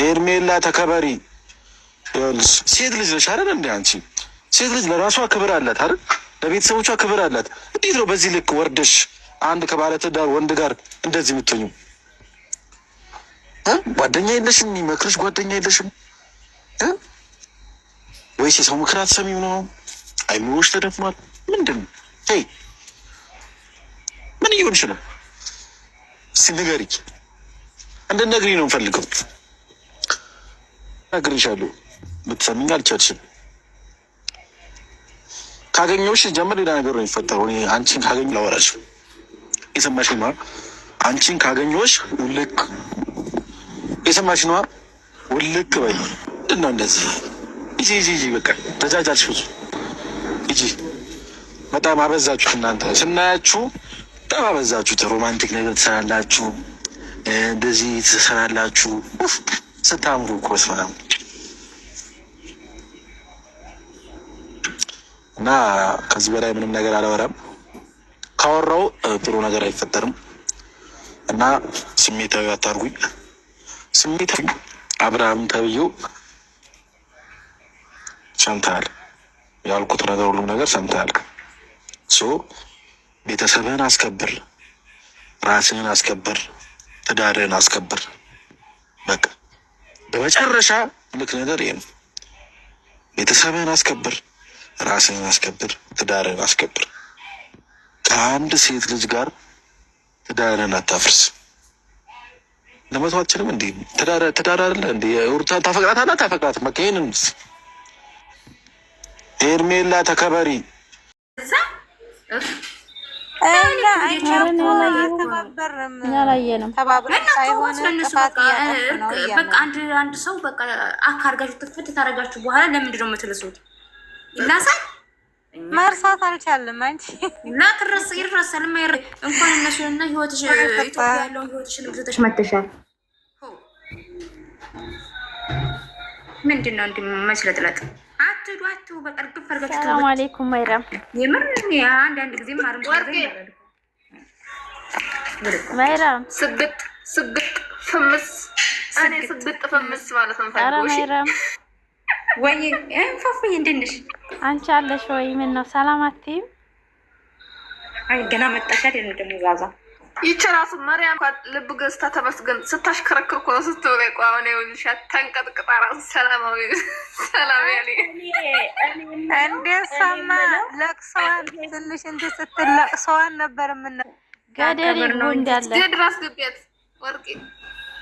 ሄርሜላ ተከበሪ። ሴት ልጅ ነሽ አይደል እንዴ አንቺ? ሴት ልጅ ለራሷ ክብር አላት አይደል? ለቤተሰቦቿ ክብር አላት። እንዴት ነው በዚህ ልክ ወርደሽ አንድ ከባለትዳር ወንድ ጋር እንደዚህ የምትሆኙ? ጓደኛ የለሽም? የሚመክርሽ ጓደኛ የለሽም ወይስ የሰው ምክር አትሰሚም ነው? አይምሮሽ ተደፍኗል? ምንድን ነው? ምን እየሆንሽ ነው? እስኪ ንገሪኝ። እንድትነግሪኝ ነው የምፈልገው። እነግርሻለሁ፣ ብትሰሚኝ አልቻልሽም። ካገኘሁሽ ጀምር ሌላ ነገር ነው የሚፈጠረው። እኔ አንቺን ካገኘሁ ላወራሽ የሰማሽ ነዋ። አንቺን ካገኘሁሽ ውልቅ የሰማሽ ነዋ። ውልቅ በይ። ምንድን ነው እንደዚህ? ሂጂ በቃ ተጃጃልሽ። ብዙ ሂጂ። በጣም አበዛችሁት እናንተ። ስናያችሁ በጣም አበዛችሁት። ሮማንቲክ ነገር ትሰራላችሁ፣ እንደዚህ ትሰራላችሁ። ስታምሩ እኮ ስራ እና ከዚህ በላይ ምንም ነገር አላወራም። ካወራው ጥሩ ነገር አይፈጠርም እና ስሜታዊ አታርጉኝ። ስሜታዊ አብርሃም ተብዬው ሰምተሃል ያልኩት ነገር ሁሉም ነገር ሰምተሃል። ቤተሰብህን አስከብር፣ ራስህን አስከብር፣ ትዳርህን አስከብር። በቃ በመጨረሻ ልክ ነገር ይሄ ነው። ቤተሰብህን አስከብር፣ ራስህን አስከብር፣ ትዳርህን አስከብር። ከአንድ ሴት ልጅ ጋር ትዳርህን አታፍርስ። ለመቶ አትችልም እንዴ? ትዳር አይደለ እንዴ? ታፈቅራታለህ አታፈቅራትም? በቃ ይሄንን ሄርሜላ ተከበሪ። አንድ ሰው በቃ አካርጋችሁ ትፍት ታደርጋችሁ በኋላ ለምንድን ነው የምትልሱት? ይላሳል። መርሳት አልቻለም። አንቺ ይረሳል። እንኳን እነሱንና ህይወትሽ ኢትዮጵያ ያለውን ህይወትሽን ግዘተሽ መተሻል። ምንድን ነው እንዲህ መስለጥለጥ? አትዱ በቃ ልክ ፈርጋችሁ። ሰላም አለይኩም ማይራም። የምር አንዳንድ ጊዜ ማርም ማይራም ስግጥ ፍምስ እኔ ስግጥ ፍምስ ማለት ነው። ማይራም ወይ ፋፉዬ እንደት ነሽ? አንቺ አለሽ ወይ? ምን ነው ሰላም አትይም? አይ ገና መጣሽ አይደል? ደግሞ ዛዛ ይቺ ራሱ ማርያም ልብ ገዝታ ተመስገን ስታሽከረክር እኮ ነው ስትወጣ ቋውን ይኸውልሽ ተንቀጥቅጣ ራሱ ሰላማዊ ሰላም ያለ እንደሰማ ለቅሰዋን ትንሽ እንትን ስትል ለቅሰዋን ነበር። ምን ገደል ይሁን እንዳለ ድረስ ግቢያት ወርቄ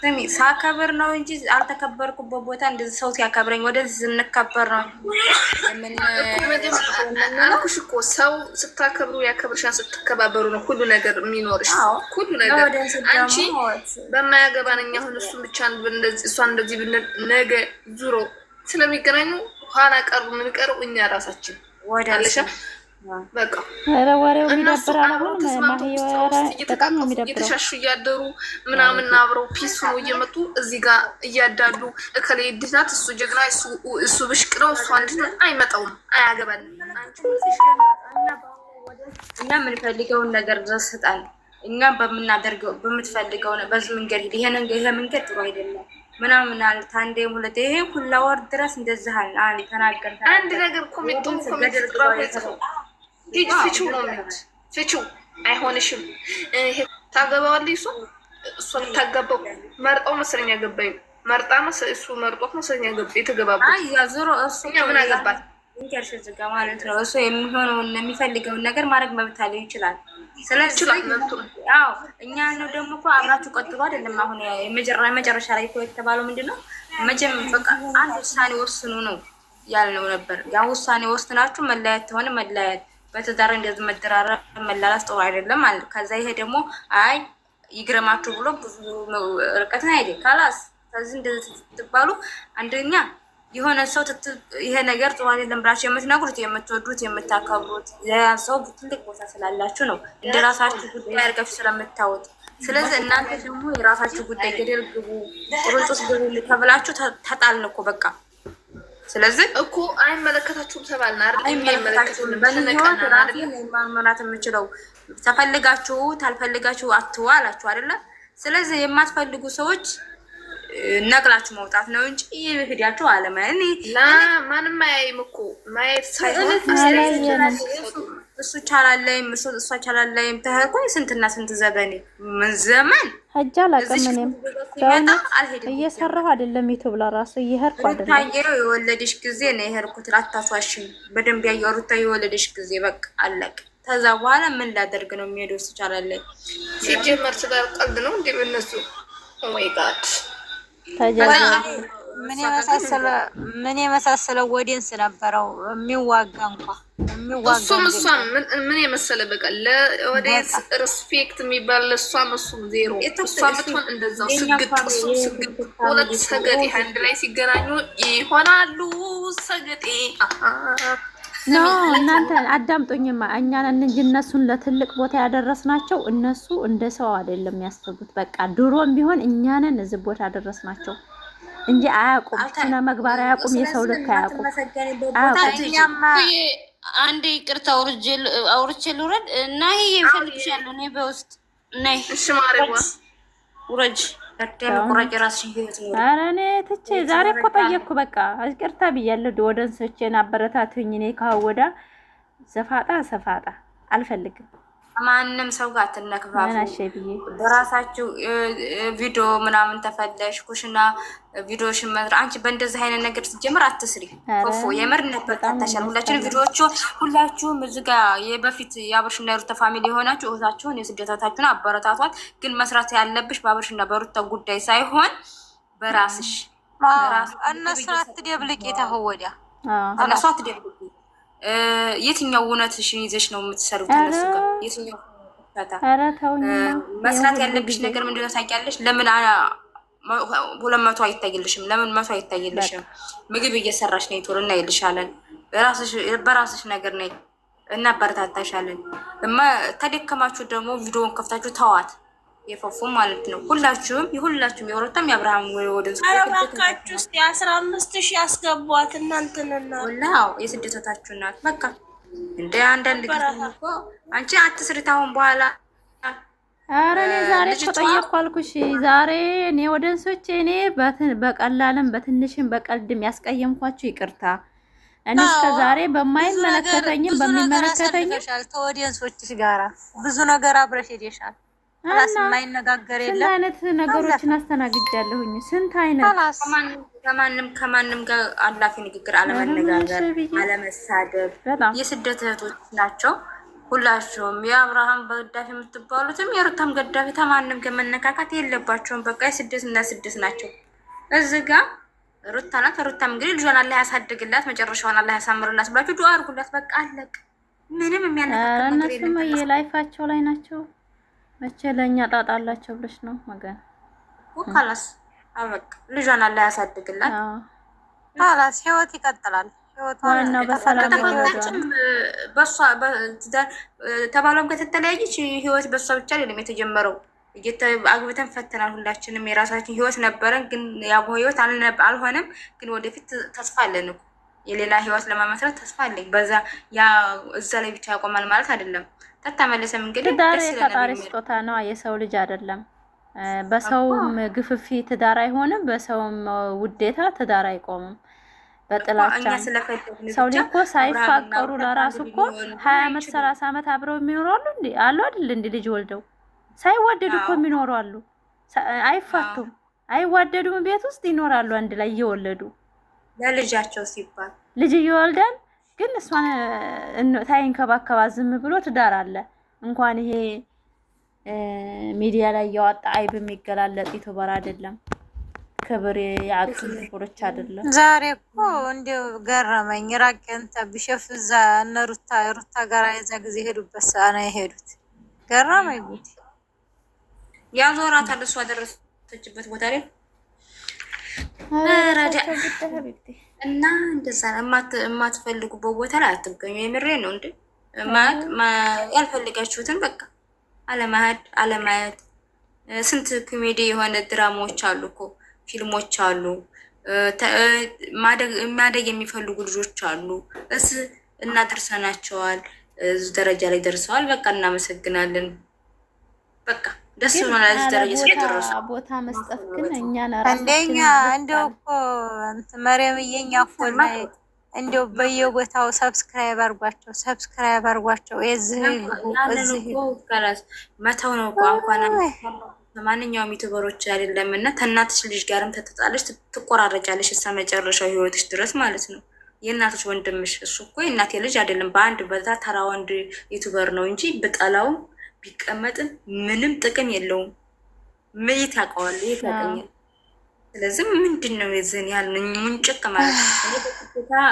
ስሚ ሳከብር ነው እንጂ አልተከበርኩበት ቦታ እንደዚህ ሰው ሲያከብረኝ ወደዚህ ስንከበር ነው። አልኩሽ እኮ ሰው ስታከብሩ ያከብርሻን፣ ስትከባበሩ ነው ሁሉ ነገር የሚኖርሽ። ሁሉ ነገር አንቺ በማያገባን እኛ አሁን እሱን ብቻ እሷን እንደዚህ ነገ ዙሮ ስለሚገናኙ ኋላ ቀሩ ምን ቀሩ እኛ ራሳችን ወዳለሻ በቃ ወሬው የሚደብራል። በጣም ነው የሚደብረው። እየተሻሹ እያደሩ ምናምን አብረው ፒስ ነው እየመጡ እዚህ ጋር እያዳሉ እከሌ ድናት እሱ ጀግና እሱ ብሽቅ ነው እሱ አንድ አይመጣውም፣ አያገባንም። እኛ የምንፈልገውን ነገር ድረስ ሰጣን። እኛ በምናደርገው በምትፈልገው በዚህ መንገድ ይሄ መንገድ ጥሩ አይደለም ምናምን አልታ አንዴ ሁለቴ ይሄ ሁላ ወር ድረስ እንደዚህ አለ ተናገር። አንድ ነገር ኮሜንቱን ሂጅ ፍቺው ነው የሚሉት። ፍቺው አይሆንሽም። ይሄ ታገባዋለሽ እሱ ታገባው መርጣው መሰለኝ ያገባኝ መርጣ እሱ መርጦት መሰለኝ የተገባበት። አይ ያ ዞሮ እሱ ምን አገባት እንከርሽ ዝጋ ማለት ነው። እሱ የሚሆነውን የሚፈልገውን ነገር ማድረግ መብት አለው ይችላል። ስለዚህ አዎ እኛ ነው ደግሞ እኮ አብራችሁ ቀጥሎ አይደለም። አሁን የመጨረሻ ላይ እኮ የተባለው ምንድነው በቃ አንድ ውሳኔ ወስኑ ነው ያልነው ነበር። ያ ውሳኔ ወስናችሁ መለያየት ተሆነ መለያየት፣ በትዳር እንደዚህ መደራረብ መላላስ ጥሩ አይደለም ማለት። ከዛ ይሄ ደግሞ አይ ይግረማችሁ ብሎ ብዙ ርቀት ነው አይደል? ካላስ ከዚህ እንደዚህ ትባሉ አንደኛ የሆነ ሰው ይሄ ነገር ጥሩ አይደለም ብላችሁ የምትነግሩት የምትወዱት የምታከብሩት ያ ሰው ትልቅ ቦታ ስላላችሁ ነው፣ እንደራሳችሁ ጉዳይ አድርጋችሁ ስለምታወጡ። ስለዚህ እናንተ ደግሞ የራሳችሁ ጉዳይ ገደል ግቡ ቁርንጦስ ግቡ ተብላችሁ ተጣልን እኮ በቃ። ስለዚህ እኮ አይመለከታችሁም ተባልና አይመለከታችሁም። በህይወት ራሴን ማመናት የምችለው ተፈልጋችሁ ታልፈልጋችሁ አትዋ አላችሁ አይደለ? ስለዚህ የማትፈልጉ ሰዎች ነቅላችሁ መውጣት ነው እንጂ ሄዳችሁ አለማየት ማንም አያይም እኮ ማየት ሳይሆን እሱ ቻላለይም እሷ ቻላለይም ተህቆይ ስንትና ስንት ዘበኔ ምን ዘመን ሀጃ አላቀምንም እየሰራሁ አይደለም ዩቲዩብ ለራሱ እየሄድኩ አይደለም። ታየው የወለደሽ ጊዜ ነው የሄድኩት። አታስዋሽኝ። በደንብ ያየሩታ የወለደሽ ጊዜ በቃ አለቅ። ከዛ በኋላ ምን ላደርግ ነው የሚሄደው? እሱ ቻላለይ ሲጀመር ስለ ቀልድ ነው እንዴ በእነሱ? ኦ ማይ ጋድ ምን የመሳሰለ ወዲንስ ነበረው የሚዋጋ እንኳን እሷም ምን የመሰለ በቃ ለኦዲየንስ ሪስፔክት የሚባል ለእሷም እሱም ዜሮ። እሷም ብትሆን እንደዛው ስግጥ እሱም ስግጥ። ሁለት ሰገጤ አንድ ላይ ሲገናኙ ይሆናሉ ሰገጤ። ኖ እናንተ አዳምጦኝማ እኛን እንጂ እነሱን ለትልቅ ቦታ ያደረስናቸው እነሱ እንደ ሰው አይደለም ያስቡት። በቃ ድሮም ቢሆን እኛንን እዚህ ቦታ ያደረስናቸው እንጂ አያውቁም። ስነ ምግባር አያውቁም። የሰው ልክ አያውቁም። አንዴ ይቅርታ አውርቼ ልውረድ እና ይሄ እፈልግሻለሁ። እኔ በውስጥ ነይ። እሺ ማረዋ ውረጅ ቁራጭ ራስሽን ህይወት ነው። ኧረ እኔ ትቼ ዛሬ እኮ ጠየቅኩ። በቃ ይቅርታ ብያለሁ። ወደንሶቼን አበረታቱኝ። እኔ ካወዳ ሰፋጣ አልፈልግም። ማንም ሰው ጋር አትነክፋፉ። በራሳችሁ ቪዲዮ ምናምን ተፈለሽ ኩሽና ቪዲዮሽን መስራት። አንቺ በእንደዚህ አይነት ነገር ስትጀምር አትስሪ። ፎፎ የምር ነበር ሁላችሁም ቪዲዮቹ ሁላችሁም እዚህ ጋር የበፊት የአብርሽና የሩታ ፋሚሊ የሆናችሁ እህታችሁን የስደታታችሁን አበረታቷት። ግን መስራት ያለብሽ በአብርሽና በሩታ ጉዳይ ሳይሆን በራስሽ እነሱ አትደብልቂ። ተወዲያ እነሱ አትደብልቂ። የትኛው እውነትሽን ይዘሽ ነው የምትሰሩት? እነሱ ጋር የትኛው መስራት ያለብሽ ነገር ምንድነው ታውቂያለሽ? ለምን 200 አይታይልሽም? ለምን 100 አይታይልሽም? ምግብ እየሰራሽ ነው ቶሎ እና ይልሻለን። በራስሽ ነገር ነይ እና አበረታታሻለን። ተደከማችሁ ደግሞ ቪዲዮውን ከፍታችሁ ተዋት። የፈፉ ማለት ነው። ሁላችሁም የወረታም የአብርሃም ወደ አረባካችሁ እስቲ 15,000 ያስገቧት እናንተንና ወላው የስደታችሁ ናት። በቃ እንደ አንዳንድ ጊዜ እኮ አንቺ አትስሪት አሁን በኋላ። ኧረ እኔ ዛሬ ተጠየቅኩ አልኩሽ። ዛሬ እኔ ወደንሶቼ እኔ በቀላልም በትንሽም በቀልድም ያስቀየምኳችሁ ይቅርታ። እኔ እስከ ዛሬ በማይመለከተኝም በሚመለከተኝም ተወዲየንሶችሽ ጋራ ብዙ ነገር አብረሽ ሄደሻል። ራስ የማይነጋገር የለም። ስንት አይነት ነገሮችን አስተናግጃለሁኝ። ስንት አይነት ከማንም ጋር አላፊ ንግግር፣ አለመነጋገር፣ አለመሳደብ የስደት እህቶች ናቸው ሁላችሁም። የአብርሃም ገዳፊ የምትባሉትም የሩታም ገዳፊ ከማንም ጋር መነካካት የለባቸውም። በቃ ስደት ናቸው። እዚህ ጋር ሩታ ናት። ሩታም እንግዲህ ልጇን አላህ ያሳድግላት፣ መጨረሻውን አላህ ያሳምርላት ብላችሁ ዱአ አድርጉላት። በቃ አለቅ። ምንም የሚያነካካ ነገር የለም። እነሱም የላይፋቸው ላይ ናቸው። መቼ ለኛ ጣጣላቸው ብለሽ ነው መገን ወካላስ አበቃ። ልጇን አላህ ያሳድግላት። አላስ ህይወት ይቀጥላል። ህይወቷን ነው በሰላም በሷ ተባለም ከተተለያየች ህይወት በሷ ብቻ አይደለም የተጀመረው። አግብተን ፈተናል። ሁላችንም የራሳችን ህይወት ነበረን፣ ግን ያው ህይወት አልሆነም። ግን ወደፊት ተስፋ አለን እኮ የሌላ ህይወት ለማመስረት ተስፋ አለኝ። በዛ ያ እዛ ላይ ብቻ ያቆማል ማለት አይደለም። ተተመለሰም እንግዲህ ትዳር የፈጣሪ ስጦታ ነው። የሰው ልጅ አይደለም። በሰውም ግፍፊ ትዳር አይሆንም። በሰውም ውዴታ ትዳር አይቆምም። በጥላቻ ሰው ልጅ እኮ ሳይፋቀሩ ለራሱ እኮ 20 ዓመት 30 ዓመት አብረው የሚኖሩ አሉ አይደል? እንደ ልጅ ወልደው ሳይዋደዱ እኮ የሚኖሩ አሉ። አይፋቱም፣ አይዋደዱም። ቤት ውስጥ ይኖራሉ አንድ ላይ እየወለዱ ለልጃቸው ሲባል ልጅ ይወልዳል። ግን እሷን ታይንከባከባ ዝም ብሎ ትዳር አለ። እንኳን ይሄ ሚዲያ ላይ ያወጣ አይብ የሚገላለጥ ዩቲዩበር አይደለም። ክብር ያጡ ነገሮች አይደለም። ዛሬ እኮ እንደው ገረመኝ። ራቀንተ ቢሸፍ እዛ እነ ሩታ ጋር የዛ ጊዜ ሄዱበት ሰዓት ነው የሄዱት። ገረመኝ ጉድ ያዞራታል። እሷ ደረሰችበት ቦታ ላይ እና እንደዛ የማትፈልጉበት ቦታ ላይ አትገኙ። የምሬ ነው እንዴ ያልፈልጋችሁትን በቃ አለማየት። ስንት ኮሜዲ የሆነ ድራማዎች አሉ እኮ ፊልሞች አሉ። ማደግ የሚፈልጉ ልጆች አሉ። እናደርሰናቸዋል። ደረጃ ላይ ደርሰዋል። በቃ እናመሰግናለን። በቃ ደስ ብሎናል እዚህ ደረጃ ስለደረሱ። ቦታ መስጠት ግን እኛን አንደኛ እንደው እኮ መሪያምዬ እኛ እኮ እንደው በየቦታው ሰብስክራይብ አርጓቸው እዚህ መተው ነው እኮ እንኳን ማንኛውም ዩቲዩበሮች አይደለም እና ከእናትሽ ልጅ ጋርም ተተጣለሽ ትቆራረጫለሽ እስከ መጨረሻው ህይወትሽ ድረስ ማለት ነው። የእናትሽ ወንድምሽ እሱ እኮ የእናቴ ልጅ አይደለም፣ በአንድ በዛ ተራ ወንድ ዩቲዩበር ነው እንጂ ብጠላውም ቢቀመጥም ምንም ጥቅም የለውም። ምን ታውቀዋል? ይሄ ታውቀኛል። ስለዚህ ምንድን ነው የዚህን ያህል ሙንጭቅ ማለት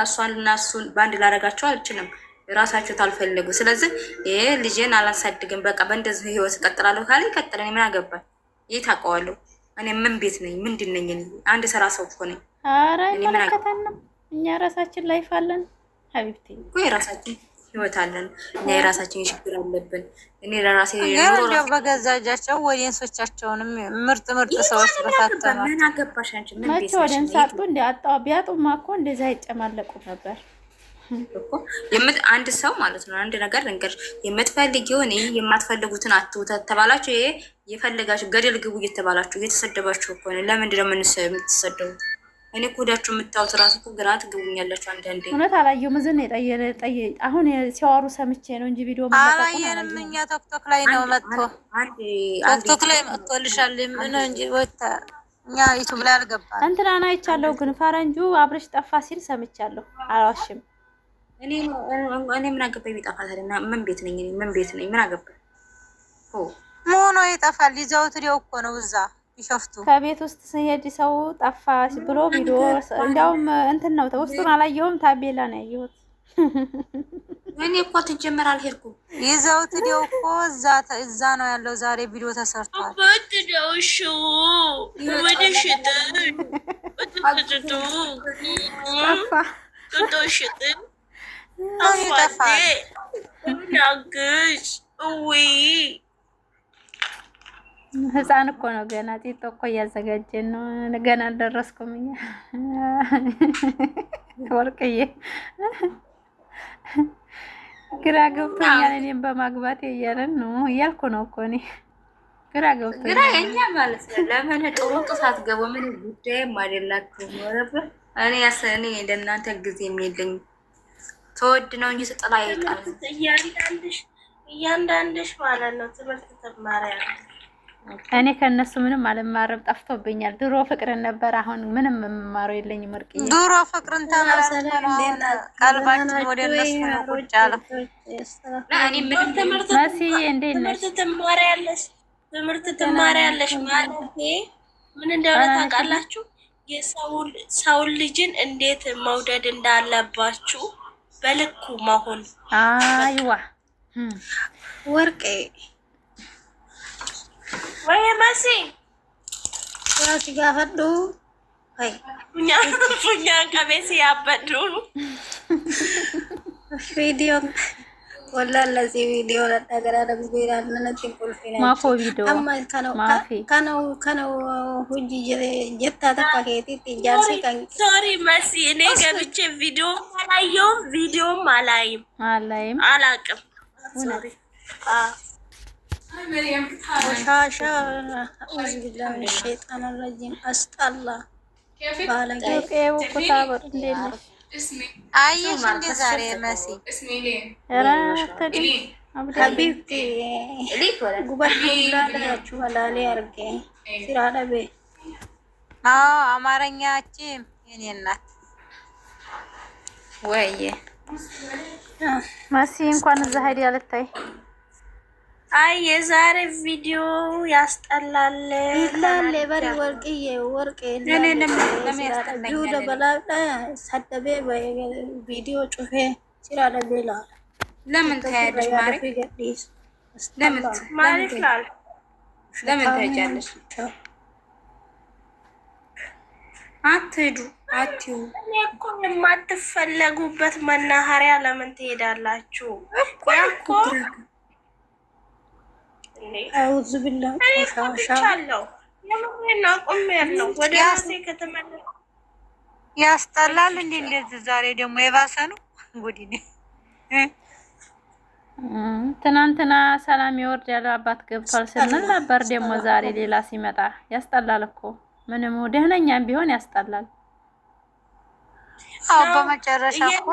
እሷንና እሱን በአንድ ላደርጋቸው አልችልም፣ ራሳቸው ታልፈለጉ። ስለዚህ ይሄ ልጄን አላሳድግም፣ በቃ በእንደዚህ ህይወት እቀጥላለሁ ካለ ይቀጥላል። ምን አገባኝ? ይሄ ታውቀዋለሁ። እኔ ምን ቤት ነኝ? ምንድን ነኝ? አንድ ስራ ሰው እኮ ነኝ። ኧረ ይመለከተንም። እኛ ራሳችን ላይፍ አለን ሀቢብቲ እኮ የራሳችን ህይወት አለን። እኛ የራሳችን ችግር አለብን። እኔ ለራሴ ኑሮ በገዛ እጃቸው ወዲንሶቻቸውንም ምርጥ ሰዎች በታተኑ። ምን አገባሽ አንቺ? ምን ቤት ነሽ? ወዲን ሳጡ እንደ አጣው ቢያጡማ እኮ እንደዛ ይጨማለቁ ነበር እኮ። አንድ ሰው ማለት ነው አንድ ነገር ልንገርሽ፣ የምትፈልጊውን የማትፈልጉትን አትውታ ተባላችሁ። ይሄ የፈለጋችሁ ገደል ግቡ እየተባላችሁ እየተሰደባችሁ እኮ ነው። ለምንድን ነው የምትሰደቡት? እኔ እኮ ወዳችሁ የምታዩት ራሱ እኮ ግራ ትገቡኛላችሁ አንዳንዴ። እውነት አላየሁም። ዝም አሁን ሲያወሩ ሰምቼ ነው እንጂ ቪዲዮ አላየንም እኛ። ቶክቶክ ላይ ነው መጥቶ ቶክቶክ ላይ መጥቶልሻል ምን እንጂ ወጣ። እኛ ዩቲዩብ ላይ አልገባንም። እንትናና አይቻለሁ ግን ፈረንጁ አብረሽ ጠፋ ሲል ሰምቻለሁ። አላዋሽም። እኔ ምን አገባኝ ቢጠፋ ታዲያ ምን ቤት ነኝ? ምን ቤት ነኝ? ምን አገባኝ? ሆኖ ይጠፋል። ይዘውት ዲው እኮ ነው እዛ ይሸፍቱ። ከቤት ውስጥ ሲሄድ ሰው ጠፋ ብሎ ቪዲዮ እንዲያውም እንትን ነው ውስጡን አላየሁም። ታቤላ ነው ያየሁት። እኔ እኮ ትጀመር አልሄድኩም። ይዘውት ዲው እኮ እዛ ነው ያለው። ዛሬ ቪዲዮ ተሰርቷል። ህፃን እኮ ነው ገና ጢጦ እኮ እያዘጋጀን ነው። ገና አልደረስኩም። ወርቅዬ ግራ ገብቶኛል። እኔም በማግባቴ እያለን ነው እያልኩ ነው እኮ እኔ ግራ ገብቶኛል። ግራ የኛ ማለት ነው። ለምን ጥሩ ጥሳት ገቡ? ምን ጉዳይም አይደላችሁም ነበር። እኔ እንደናንተ ጊዜም የለኝም። ተወድ ነው እንጂ ስጥላ ይጣል። እያንዳንድሽ ማለት ነው ትምህርት ትማሪያለሽ። እኔ ከነሱ ምንም አልማርም፣ ጠፍቶብኛል። ድሮ ፍቅርን ነበር፣ አሁን ምንም የምማረው የለኝም። ወርቅዬ ድሮ ፍቅርን ተመረሰለ ቀልባችን ወደ እነሱ ነው ቁጭ ያለው። መስዬ እንዴት ነሽ? ትምህርት ትማሪያለሽ ማለት ምን እንደሆነ ታውቃላችሁ? የሰውን ልጅን እንዴት መውደድ እንዳለባችሁ በልኩ መሆን። አይዋ ወርቄ ወይ ማሲ ዋሲ ጋፈዱ አይ ፉኛ ቀበሲ ያበዱ ቪዲዮ ወላ ለዚህ ቪዲዮ ለተገራ ለብዙራ ለነቲ ቁልፊና ማፎ ቪዲዮ አማ ከነው ሁጂ ጀታ ተቀየቲ ትጃሲ ካን ሶሪ ማሲ እኔ ገብቼ ቪዲዮም አላይም አላቅም ሶሪ وشاشة أعوذ بالله من الشيطان الرجيم أستغفر الله አየሽ እንደ ዛሬ መሲ حبيبتي ጉባኤላችሁ ወላሌ አርጌ ሲራለበ አማርኛችን የኔ እናት ወይዬ መሲ እንኳን እዛ ሄድ ያልታይ አይ የዛሬ ቪዲዮ ያስጠላል ይላል። በሪ ወርቄ ለምን ያስጠላል? ጁደ በላዳ ሰደበ ቪዲዮ ጩፌ ሲራለበላ ለምን ታያለሽ? ለምን ታያለሽ? አትሄዱ አትዩ። እኔ እኮ የማትፈለጉበት መናኸሪያ ለምን ትሄዳላችሁ እኮ? አውዝ ብላ ቆሻሻለው የምሬና ቆም ያለው ወደ ራሴ ከተመለሰ ያስጠላል። እንደዚህ ዛሬ ደግሞ የባሰ ነው። ጉዲ ትናንትና ሰላም ይወርድ ያለ አባት ገብቷል ስንል ነበር። ደግሞ ዛሬ ሌላ ሲመጣ ያስጠላል እኮ ምንም ደህነኛም ቢሆን ያስጠላል። አዎ በመጨረሻ እኮ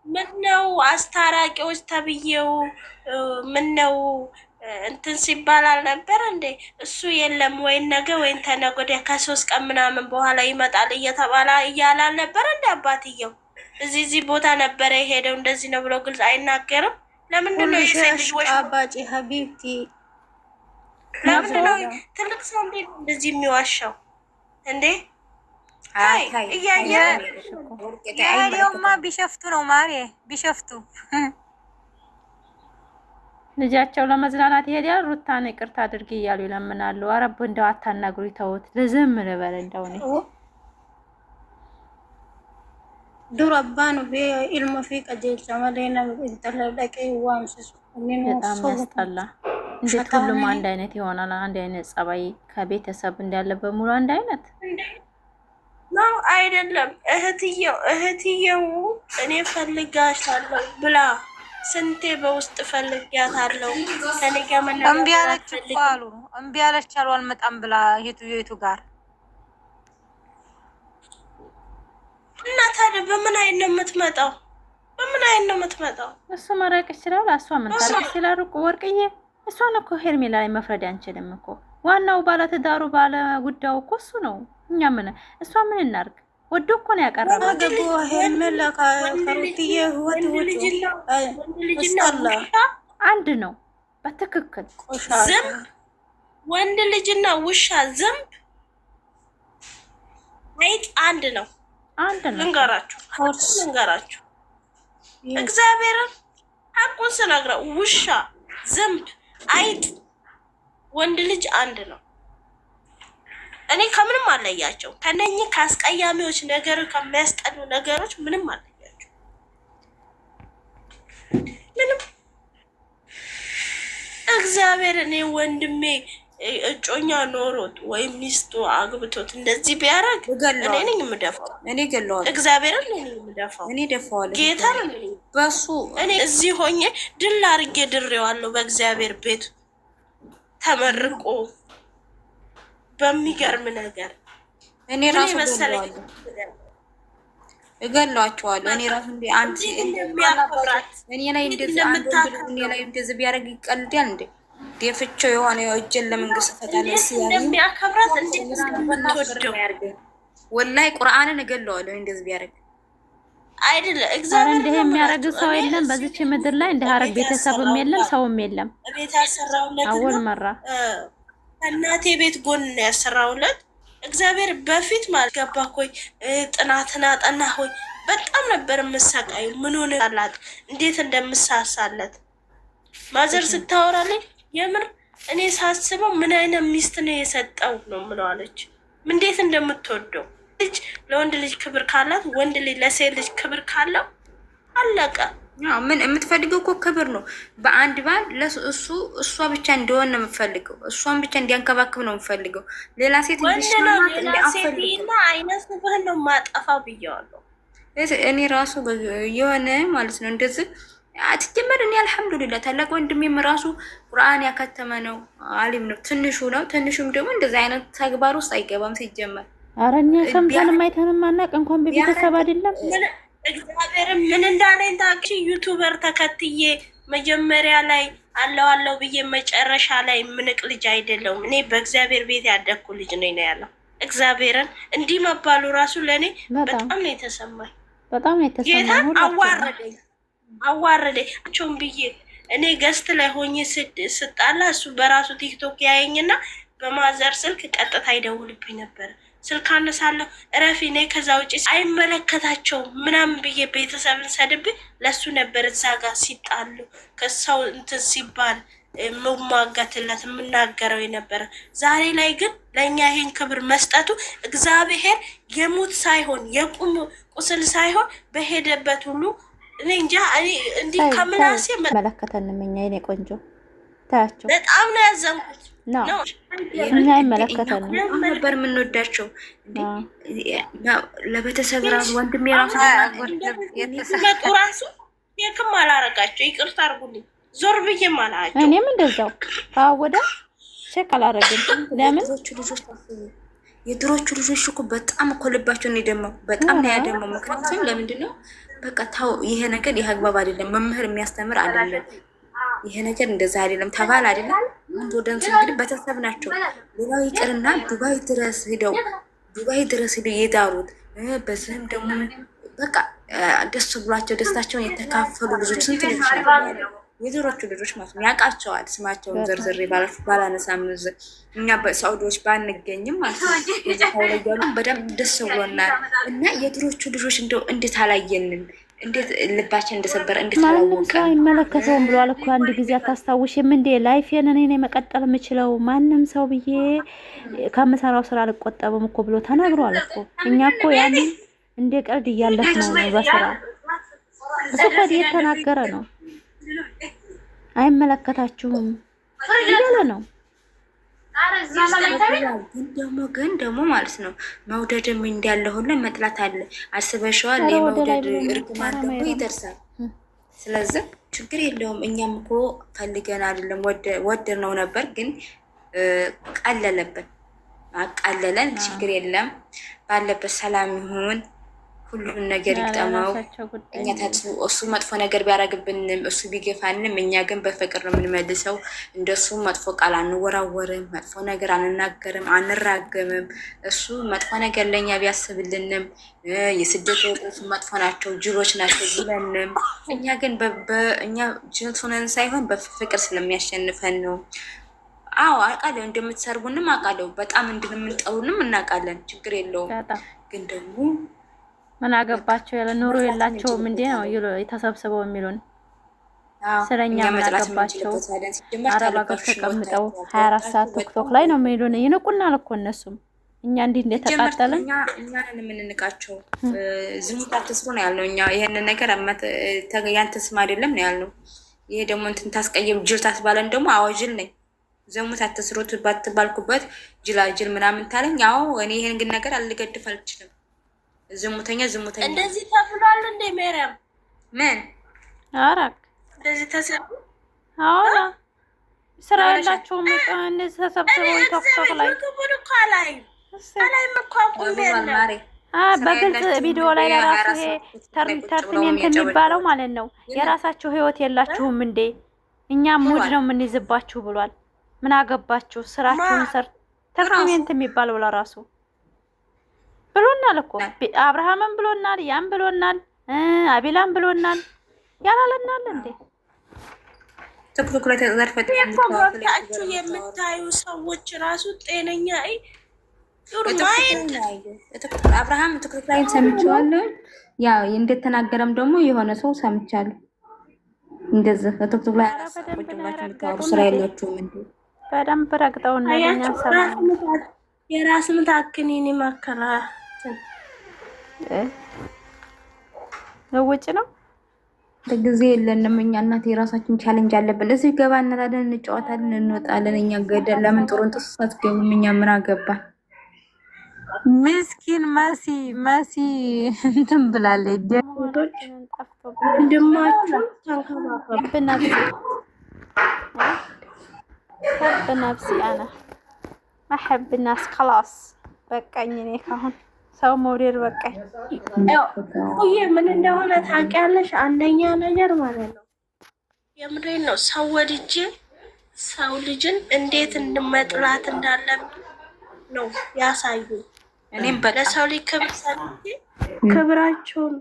ምነው አስታራቂዎች ተብዬው ምነው እንትን ሲባል አልነበር እንዴ? እሱ የለም ወይ ነገ ወይ ተነገ ወዲያ ከ3 ቀን ምናምን በኋላ ይመጣል እየተባለ እያለ አልነበር እንዴ? አባትየው እዚህ ቦታ ነበረ የሄደው እንደዚህ ነው ብሎ ግልጽ አይናገርም? ለምንድን ነው የሰልጅዎች አባጪ ሀቢብቲ ለምንድን ነው ትልቅ ሰው እንዴ እንደዚህ የሚዋሻው እንዴ? የሄደውማ ቢሸፍቱ ነው ማሬ ቢሸፍቱ ልጃቸው ለመዝናናት ይሄዳል። ሩታን ይቅርታ አድርጊ እያሉ ይለምናሉ። አረብ እንደው አታናግሩ ተውት። ለዝም ልበል እንደው ነው ዱረባኑ ኢልሙ ፊ ቀጀልቻ ማለና ተለለቀ ዋምስ በጣም ያስጠላ። እንዴት ሁሉም አንድ አይነት ይሆናል? አንድ አይነት ጸባይ ከቤተሰብ እንዳለበት ሙሉ አንድ አይነት ነው አይደለም። እህትየው እኔ ፈልጋሻለሁ ብላ ስንቴ በውስጥ ፈልጊያታለሁ ከኔ ጋር መናገር እምቢ አለች እኮ አሉ። እምቢ አለች አሉ አልመጣም ብላ የቱ ጋር እና ታዲያ በምን አይነት ነው የምትመጣው? በምን አይነት ነው የምትመጣው? እሱ መራቅ ይችላል። እሷ ምን ታርቅ ይችላል? ሩቅ ወርቅዬ እሷን እኮ ሄርሜላ ላይ መፍረድ አንችልም እኮ። ዋናው ባለ ትዳሩ ባለ ጉዳዩ እኮ እሱ ነው። እኛ ምን እሷ ምን እናርግ? ወዶ እኮ ነው ያቀረበው። አገቡ ሄርሜላ ከሩትዬ ህይወት አንድ ነው በትክክል ዝም ወንድ ልጅና ውሻ ዝም አይጥ አንድ ነው። አንድ ነው። ልንገራችሁ እግዚአብሔርን ሐቁን ስነግረው ውሻ ዝምብ አይጥ ወንድ ልጅ አንድ ነው። እኔ ከምንም አለያቸው ከነኚህ ከአስቀያሚዎች ነገር ከሚያስጠሉ ነገሮች ምንም አለያቸው ምንም። እግዚአብሔር እኔ ወንድሜ እጮኛ ኖሮት ወይም ሚስቱ አግብቶት እንደዚህ ቢያረግ እኔ ነኝ የምደፋው። እኔ ገለዋለሁ። እግዚአብሔርን እኔ ነኝ የምደፋው። እኔ ደፋዋለሁ። ጌታ በሱ እኔ እዚህ ሆኜ ድል አድርጌ ድሬዋለሁ። በእግዚአብሔር ቤት ተመርቆ በሚገርም ነገር እኔ ራሱ እገለዋቸዋለሁ። እኔ ራሱ እንደ አንድ እኔ ላይ እንደዚህ ቢያደርግ ይቀልዳል እንዴ? ደፍቼው የሆነ እጄን ለመንግስት ፈታለሁ ሲያለኝ እንደሚያከብራት እንደምትወደው ወላሂ ቁርአንን እገለዋለሁ እንደዚህ ቢያደርግ አይደለ? እግዚአብሔር እንደ የሚያረግ ሰው የለም በዚች ምድር ላይ እንደ ሀረግ ቤተሰብም የለም ሰውም የለም። ቤት ያሰራውለት አወል መራ እናቴ ቤት ጎን ነው ያሰራውለት። እግዚአብሔር በፊት ማለት ገባ ሆይ ጥናትና ጠና ሆይ በጣም ነበር የምሰቃዩ። ምን ሆነ አላት እንዴት እንደምሳሳለት ማዘር ስታወራለኝ የምር እኔ ሳስበው ምን አይነት ሚስት ነው የሰጠው ነው ምለዋለች። እንዴት እንደምትወደው ልጅ ለወንድ ልጅ ክብር ካላት ወንድ ልጅ ለሴት ልጅ ክብር ካለው አለቀ። ምን የምትፈልገው እኮ ክብር ነው። በአንድ ባል እሷ ብቻ እንደሆነ ነው የምትፈልገው። እሷን ብቻ እንዲያንከባክብ ነው የምትፈልገው። ሌላ ሴት እንዲስማማት እንዲያፈልግና አይነት ነው ነው ማጠፋው ብየዋለሁ። እኔ ራሱ የሆነ ማለት ነው እንደዚህ አትጀመር። እኔ አልሐምዱሊላህ ታላቅ ወንድሜም ራሱ ቁርአን ያከተመ ነው፣ አሊም ነው። ትንሹም ደግሞ እንደዚህ አይነት ተግባር ውስጥ አይገባም ሲጀመር። ኧረ እኛ ሰምተንም አይተንም አናውቅ እንኳን በቤተሰብ አይደለም። እግዚአብሔር ምን እንዳለኝ ታውቂ? ዩቲዩበር ተከትዬ መጀመሪያ ላይ አለው ብዬ መጨረሻ ላይ ምንቅ ልጅ አይደለሁም። እኔ በእግዚአብሔር ቤት ያደግኩ ልጅ ነኝ ነው ያለው። እግዚአብሔርን እንዲህ መባሉ ራሱ ለእኔ በጣም ነው የተሰማኝ። በጣም ነው የተሰማኝ። አዋረደኝ ብዬ እኔ ገስት ላይ ሆኜ ስጣላ እሱ በራሱ ቲክቶክ ያየኝና በማዘር ስልክ ቀጥታ ይደውልብኝ ነበር። ስልክ አነሳለሁ እረፊ ነይ ከዛ ውጪ አይመለከታቸውም ምናምን ብዬ ቤተሰብን ሰድብኝ ለሱ ነበር እዛ ጋር ሲጣሉ ከሰው እንትን ሲባል መሟገትለት የምናገረው የነበረ። ዛሬ ላይ ግን ለእኛ ይሄን ክብር መስጠቱ እግዚአብሔር የሙት ሳይሆን የቁም ቁስል ሳይሆን በሄደበት ሁሉ እኔ እንጃ እንዲህ ከምናሴ መለከተንም እኛ የኔ ቆንጆ ታያቸው በጣም ነው ያዘንኩት። እኛ አይመለከተንም ነበር የምንወዳቸው ለቤተሰብ ራሱ ወንድሜ ራሱ መጡ ራሱ የክም አላረጋቸው ይቅርታ አድርጉልኝ። ዞር ብዬም አላቸው። እኔም እንደዛው ታወደ ቼክ አላረግም። ለምን የድሮቹ ልጆች እኮ በጣም እኮ ልባቸውን የደመው በጣም ነው ያደመው። ምክንያቱም ለምንድን ነው በቃ ታው ይሄ ነገር ይሄ አግባብ አይደለም፣ መምህር የሚያስተምር አይደለም፣ ይሄ ነገር እንደዛ አይደለም ተባለ አይደለም። አንድ ወደንስ እንግዲህ ቤተሰብ ናቸው። ሌላው ይቅርና ዱባይ ድረስ ሄደው የዳሩት በዚህም ደግሞ በቃ ደስ ብሏቸው ደስታቸውን የተካፈሉ ልጆች ስንት ልጆች ናቸው? የድሮቹ ልጆች ማለት ነው። ያውቃቸዋል። ስማቸውን ዘርዝሬ ባላነሳም እኛ በሳውዲዎች ባንገኝም ማለት ነው በደንብ ደስ ብሎናል። እና የድሮቹ ልጆች እንደው እንዴት አላየንም? እንዴት ልባችን እንደሰበረ እንዴት አላወቀ? አይመለከተውም ብሏል እኮ አንድ ጊዜ አታስታውሽም እንዴ? ላይፌን እኔ ነኝ መቀጠል የምችለው ማንም ሰው ብዬ ከምሰራው ስራ አልቆጠብም እኮ ብሎ ተናግሯል እኮ። እኛ እኮ ያንን እንደ ቀልድ እያለፍነው ነው በስራ እሱ እኮ የተናገረ ነው። አይመለከታችሁም እያለ ነው። ግን ደግሞ ማለት ነው መውደድም እንዳለ ሁሉ መጥላት አለ። አስበሽዋል? የመውደድ እርግማን ደግሞ ይደርሳል። ስለዚህ ችግር የለውም። እኛም እኮ ፈልገን አይደለም ወደር ነው ነበር፣ ግን ቀለለብን። አቃለለን። ችግር የለም። ባለበት ሰላም ይሁን። ሁሉን ነገር ይቅጠመው። እኛ እሱ መጥፎ ነገር ቢያደርግብንም እሱ ቢገፋንም እኛ ግን በፍቅር ነው የምንመልሰው። እንደሱ መጥፎ ቃል አንወራወርም፣ መጥፎ ነገር አንናገርም፣ አንራገምም። እሱ መጥፎ ነገር ለእኛ ቢያስብልንም የስደት ወቁፍ መጥፎ ናቸው፣ ጅሎች ናቸው ብለንም እኛ ግን እኛ ጅሎች ሆነን ሳይሆን በፍቅር ስለሚያሸንፈን ነው። አዎ አውቃለሁ፣ እንደምትሰርቡንም አውቃለሁ፣ በጣም እንደምንጠሉንም እናውቃለን። ችግር የለውም። ግን ደግሞ ምን አገባቸው? ያለ ኑሮ የላቸውም እንዴ ነው የተሰብስበው የሚሉን። ስለኛ ምን አገባቸው? አረብ ሀገር ተቀምጠው 24 ሰዓት ቲክቶክ ላይ ነው የሚሉን። ይንቁናል እኮ እነሱም እኛ እንዲህ እንደተቃጠለን እኛን የምንንቃቸው። ዝሙት አትስሩ ነው ያልነው እኛ። ይሄንን ነገር ያንተ ስም አይደለም ነው ያልነው። ይሄ ደግሞ እንትን ታስቀየም ጅል ታስባለን ደግሞ አዋጅል ነኝ። ዝሙት አትስሩት ባትባልኩበት ጅላጅል ምናምን ታለኝ። አዎ እኔ ይሄን ግን ነገር አልገድፍ አልችልም። ዝሙተኛ እንደዚህ ተብሏል እንዴ? ማርያም ምን አራክ እንደዚህ ተሰሩ? አዎ ስራ ያላቸውም እንደዚህ ተሰብስበው ቲክቶክ ላይ በግልጽ ቪዲዮ ላይ ለራሱ ይሄ ተርትሜንት የሚባለው ማለት ነው። የራሳቸው ህይወት የላችሁም እንዴ? እኛ ሙድ ነው የምንይዝባችሁ ብሏል። ምን አገባችሁ? ስራችሁን ተርትሜንት የሚባለው ለራሱ ብሎናል እኮ። አብርሃምም ብሎናል፣ ያም ብሎናል፣ አቢላም ብሎናል። ያላለናል እንዴ? ቲክቶክ ላይ ተዘርፈት ያለው የምታዩ ሰዎች ራሱ ጤነኛ አብርሃም ቲክቶክ ላይ ሰምቻለሁ። ያው እንደተናገረም ደግሞ የሆነ ሰው ሰምቻለሁ። እንደዚህ ቲክቶክ ላይ ስራ የላችሁም እንዴ? በደንብ ረግጠውና ለኛ ሰማን። የራስ ምታክኒን ማከራ ለውጭ ነው ጊዜ የለንም እኛ። እናት የራሳችን ቻሌንጅ አለብን። እዚህ ገባ እንላለን፣ እንጫወታለን፣ እንወጣለን። እኛ ገደል ለምን ጥሩንጥስ አትገቡም? እኛ ምን አገባን? ምስኪን መሲ እንትን ብላለች። ወንድማችሁ ተንከባከቡ። በነፍሲ አና ማሐብ الناس خلاص በቃኝ። እኔ ካሁን ሰው መውደድ በቃኝ። ይሄ ምን እንደሆነ ታውቂያለሽ? አንደኛ ነገር ማለት ነው የምሬን ነው። ሰው ወድጄ ሰው ልጅን እንዴት እንመጥላት እንዳለብን ነው ያሳዩ። እኔም በቃ ለሰው ልጅ ክብራቸውን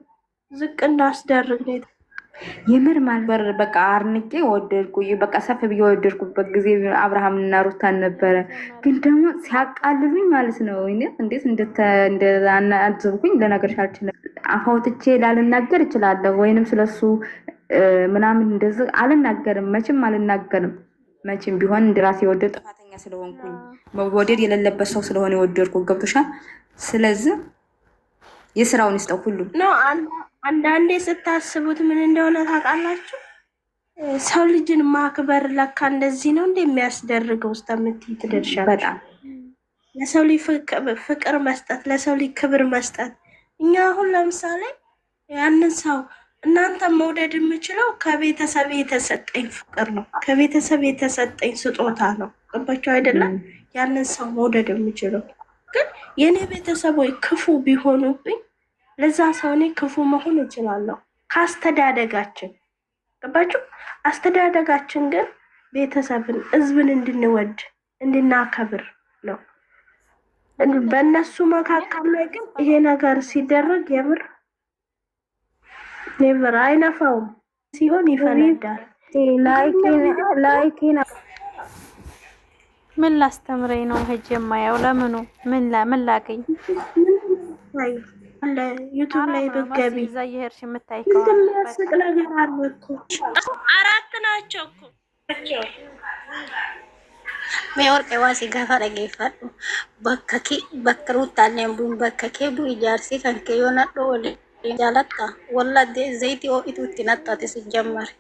ዝቅ እንዳስደርግ ነው የምር ማልበር በቃ አርንቄ ወደድኩ። በቃ ሰፍ ብዬ ወደድኩበት ጊዜ አብርሃምና ሩታን ነበረ። ግን ደግሞ ሲያቃልሉኝ ማለት ነው እንዴት እንደአዘብኩኝ ለነገርሽ አልችልም። አፋውጥቼ ላልናገር እችላለሁ፣ ወይንም ስለሱ ምናምን እንደዚህ አልናገርም። መቼም አልናገርም። መቼም ቢሆን እንደራሴ ወደድ ጥፋተኛ ስለሆንኩኝ መወደድ የሌለበት ሰው ስለሆነ የወደድኩ ገብቶሻል። ስለዚህ የስራውን ይስጠው ሁሉ ነው። አንዳንዴ ስታስቡት ምን እንደሆነ ታውቃላችሁ? ሰው ልጅን ማክበር ለካ እንደዚህ ነው እንደሚያስደርገው እስከምትይ ትደርሻለሽ። በጣም ለሰው ልጅ ፍቅር መስጠት፣ ለሰው ልጅ ክብር መስጠት። እኛ አሁን ለምሳሌ ያንን ሰው እናንተ መውደድ የምችለው ከቤተሰብ የተሰጠኝ ፍቅር ነው፣ ከቤተሰብ የተሰጠኝ ስጦታ ነው። ገባችሁ አይደለም? ያንን ሰው መውደድ የምችለው ግን የእኔ ቤተሰቦች ክፉ ቢሆኑብኝ ለዛ ሰው እኔ ክፉ መሆን እችላለሁ ከአስተዳደጋችን። ገባችሁ? አስተዳደጋችን ግን ቤተሰብን ህዝብን እንድንወድ እንድናከብር ነው። በእነሱ መካከል ላይ ግን ይሄ ነገር ሲደረግ የምር ኔቨር አይነፋውም ሲሆን ይፈነዳል። ላይኪን ምን ላስተምረኝ ነው ሄጄ የማየው? ለምኑ ምን ላገኝ? ዩቱብ ላይ ብትገቢ እዛ እየሄድሽ የምታይ እንደሚያስቅ ነገር አለ እኮ። 4 ናቸው እኮ Meewwan qewaasii gaafa dhageeffadhu bakka ruuttaalleen bu'in bakka kee bu'i ijaarsi kan kee yoo nadhoo waliin jaalatta walla zayitii oo'itu itti naxxate si jammare.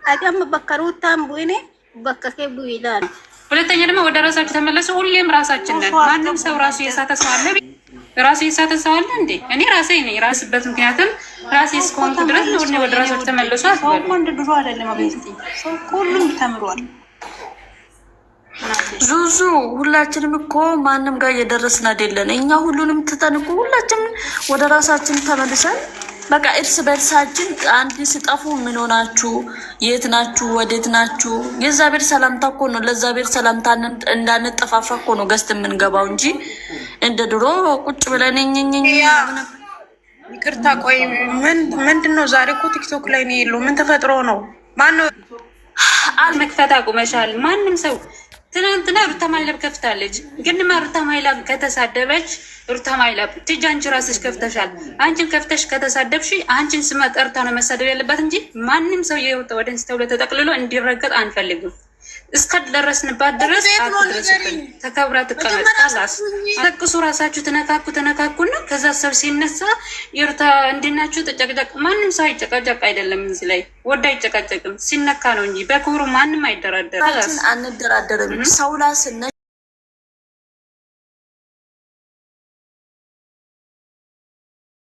Agamma bakka ruuttaan bu'ine bakka kee bu'i ilaali. ሁለተኛ ደግሞ ወደ ራሳችሁ ተመለሱ። ሁሌም ራሳችን ነን። ማንም ሰው ራሱ የሳተ ሰው አለ። ራሱ የሳተ ሰው አለ እንዴ? እኔ ራሴ ነኝ ራስበት። ምክንያቱም ራሴ እስከሆንኩ ድረስ ነው ወደ ራሳችሁ ተመለሱ አትበሉ። ወንድ ድሮ አይደለም አቤት ሰው ሁሉም ተምሯል። ዙዙ ሁላችንም እኮ ማንም ጋር እየደረስን አይደለን። እኛ ሁሉንም ትተን እኮ ሁላችንም ወደ ራሳችን ተመልሰን በቃ እርስ በርሳችን አንድ ሲጠፉ ምን ሆናችሁ፣ የት ናችሁ፣ ወዴት ናችሁ? የዛ ቤት ሰላምታ እኮ ነው። ለዛ ቤት ሰላምታ እንዳንጠፋፋ እኮ ነው ገስት የምንገባው እንጂ እንደ ድሮ ቁጭ ብለን ይቅርታ ቆይ ምንድን ነው ዛሬ እኮ ቲክቶክ ላይ ነው የለው። ምን ተፈጥሮ ነው? ማነው መክፈት አቁመሻል? ማንም ሰው ትናንትና ሩታ ማይላብ ከፍታለች። ግን ሩታ ማይላብ ከተሳደበች ሩታ ማይላብ ትጅ አንቺ ራስሽ ከፍተሻል። አንቺን ከፍተሽ ከተሳደብሽ አንቺን ስም ጠርታ ነው መሳደብ ያለባት እንጂ ማንም ሰው የወጣ ወደንስ ተብሎ ተጠቅልሎ እንዲረገጥ አንፈልግም። እስከደረስንባት ድረስ አትድረሱብን። ተከብራ ትቀመጥ። ቃላስ ተቅሱ ራሳችሁ ተነካኩና ከዛ ሰብ ሲነሳ የሩታ እንድናችሁ ተጨቅጨቅ። ማንም ሰው አይጨቃጨቅ አይደለም። እዚህ ላይ ወዳ አይጨቃጨቅም። ሲነካ ነው እንጂ በክብሩ ማንም አይደራደርም። አንደራደርም። ሰው ላስነ